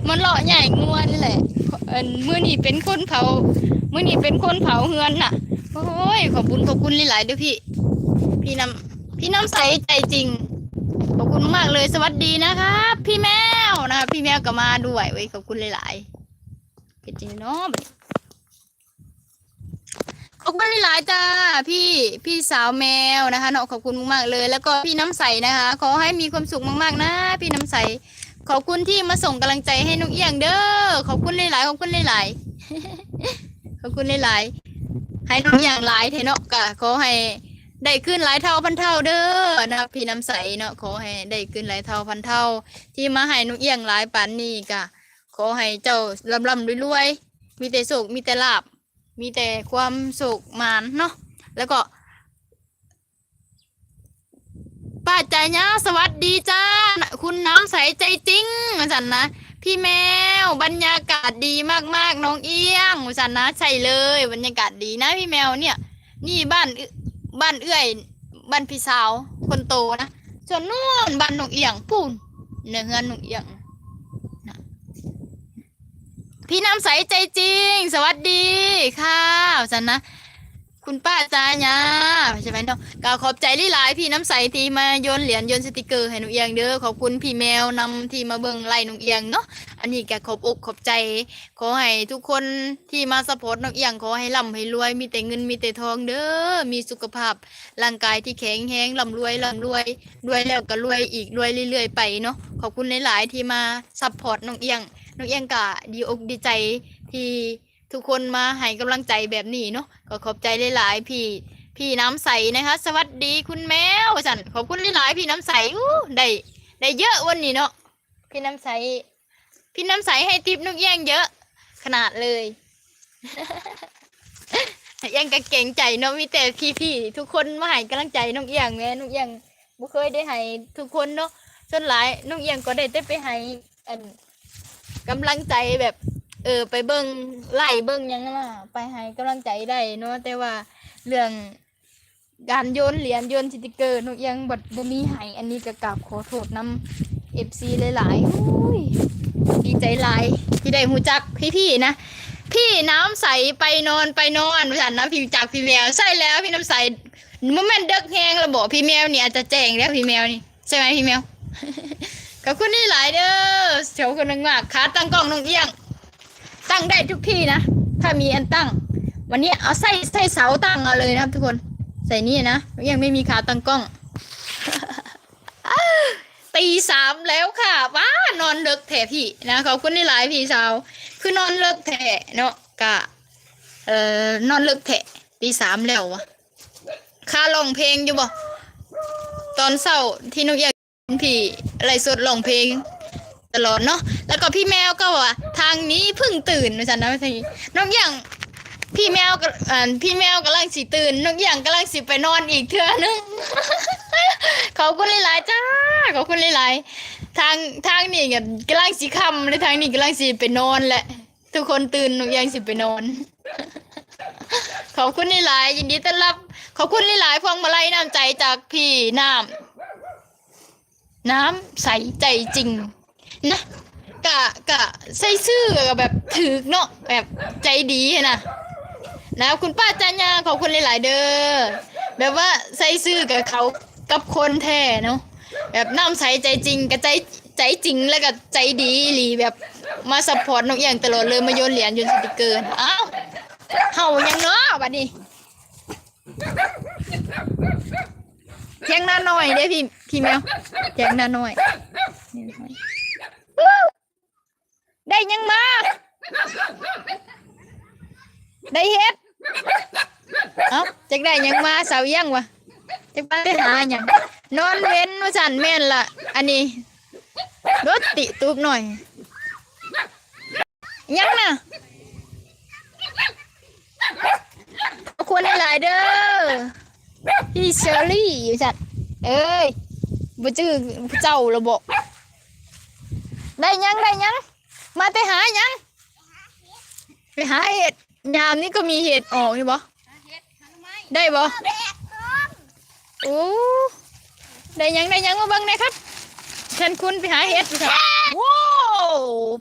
มันเลาะใหญ่งัวนี่แหละมื้อนี้เป็นคนเผามื้อนี้เป็นคนเผาเฮือนน่ะโอ้ยขอบคุณหลายๆเด้อพี่พี่น้ำใสใจจริงขอบคุณมากเลยสวัสดีนะครับพี่แมวนะครับพี่แมวก็มาด้วยเว้ยขอบคุณหลายๆเป็นจริงเนาะขอบคุณหลายๆจ้าพี่สาวแมวนะคะเนาะขอบคุณมากๆเลย แล้วก็พี่น้ำใสนะคะขอให้มีความสุขมากๆนะพี่น้ำใสขอบคุณที่มาส่งกำลังใจให้นกเอี้ยงเด้อขอบคุณหลายๆขอบคุณหลายๆขอบคุณหลายๆให้นกเอี้ยงหลายเถอะเนาะก็ขอให้ได้ขึ้นหลายเท่าพันเท่าเด้อนะครับพี่น้ำใสเนาะขอให้ได้ขึ้นหลายเท่าพันเท่าที่มาให้นกเอี้ยงหลายปานนี้ก็ขอให้เจ้าร่ำรวยๆมีแต่สุขมีแต่ลาภมีแต่ความสุขมานเนาะแล้วก็ป้าใจเนาสวัสดีจ้าคุณน้ำใสใจจริงสันนะพี่แมวบรรยากาศดีมากๆน้องเอี้ยงสันนะใช่เลยบรรยากาศดีนะพี่แมวเนี่ยนี่บ้านเอื้อยบ้านพี่สาวคนโตนะส่วนนู่นบ้านน้องเอี้ยงปูนเนื้อเฮือนน้องเอี้ยงนะพี่น้ำใสใจจริงสวัสดีค่ะสันนะคุณป้าจ้าเนี่ยใช่ไหมเนาะก็ขอบใจหลายๆพี่น้ำใสที่มาโยนเหรียญโยนสติกเกอร์ให้หนูเอียงเด้อขอบคุณพี่แมวนำที่มาเบิ่งไล่หนูเอียงเนาะอันนี้แกขอบอกขอบใจขอให้ทุกคนที่มาสปอร์ตหนูเอียงขอให้ร่ำให้รวยมีแต่เงินมีแต่ทองเด้อมีสุขภาพร่างกายที่แข็งแรงร่ำรวยรวยแล้วก็รวยอีกรวยเรื่อยๆไปเนาะขอบคุณหลายๆที่มาซัพพอร์ตหนูเอียงก็ดีอกดีใจที่ทุกคนมาให้กำลังใจแบบนี้เนาะก็ขอบใจหลายๆพี่น้ำใสนะคะสวัสดีคุณแมวสันขอบคุณหลายๆพี่น้ำใสได้เยอะวันนี้เนาะพี่น้ำใสให้ทิปนกแย่งเยอะขนาดเลย ยังกะเก่งใจเนาะมีแต่พี่ทุกคนมาให้กำลังใจนกเอี้ยงแม่นกเอี้ยงบ่เคยได้ให้ทุกคนเนาะส่วนหลายนกเอี้ยงก็ได้แต่ไปให้กำลังใจแบบไปเบิ่งไล่เบิ่งยังล่ะไปให้กำลังใจได้เนาะแต่ว่าเรื่องการโยนเหรียญโยนสติกเกอร์นกยังบ่มีให้อันนี้ก็กราบขอโทษนำ FC หลายๆอุ้ยดีใจหลายที่ได้หูจักพี่นะพี่น้ำใสไปนอนฉันนะพี่จักพี่แมวใช่แล้วพี่น้ำใสมันแม่นเด็กแฮงระบบพี่แมวนี่อาจจะแจ้งแล้วพี่แมวนี่ใช่ไหมพี่แมว ขอบคุณนี่หลายเด้อเสียวคนนึงมากขาตั้งกล้องนกเอี้ยงตั้งได้ทุกที่นะถ้ามีอันตั้งวันนี้เอาใส่เสาตั้งเอาเลยนะครับทุกคนใส่นี่นะยังไม่มีขาตั้งกล้อง ตี 3แล้วค่ะว้านอนเลิกแถพี่นะขอบคุณที่หลายพี่สาวคือนอนเลิกแถเนาะกะนอนเลิกแถตี 3แล้ววะค่าร้องเพลงอยู่บ่ตอนเช้าที่นกเอี้ยงพี่อะไรสดร้องเพลงตลอดเนาะแล้วก็พี่แมวก็ว่าทางนี้เพิ่งตื่นนะจ๊ะนะทีนกเอี้ยงพี่แมวกำลังสิตื่นนกเอี้ยงกำลังสิไปนอนอีกเทื่อนึง ขอบคุณหลายๆจ้าขอบคุณหลายๆทางนี่กำลังสิค่ำเลยทางนี้กำลังสิไปนอนแหละทุกคนตื่นนกเอี้ยงสิไปนอน ขอบคุณหลายๆยินดีต้อนรับขอบคุณหลายๆพวงมาลัยน้ำใจจากพี่น้ำใสใจจริงนะกะใส่ซื่อแบบถือเนาะแบบใจดีนะคุณป้าจันยาขอบคุณหลายๆเด้อแบบว่าใส่ซื่อกับเขากับคนแท้เนาะแบบน้ำใสใจจริงกับใจจริงแล้วก็ใจดีหลีแบบมาซัพพอร์ตนกอย่างตลอดเลยมาโยนเหรียญโยนสติกเกอร์อ้าวเห่ายังเนาะบัดนี้เทียงหน้าหน่อยเด้พี่แมวเทียงหน้าหน่อยได้ยังมาได้เฮ็ดจักได้ยังมาสาวยังวะจักไปหายังนอนเว้นว่าสั่นแม่นละอันนี้รถติตูบหน่อยยังน่ะขอบคุณหลายเด้อพี่เชอรี่อยู่จัดเอ้ยบ่จื้อเจ้าระบบได้ยังมาไปหายังไปหาเห็ดยามนี้ก็มีเห็ดออกนี่บ่ได้บ่โอ้ได้ยังมาเบิ่งหน่อยครับเชิญคุณไปหาเห็ดดูครับว้าว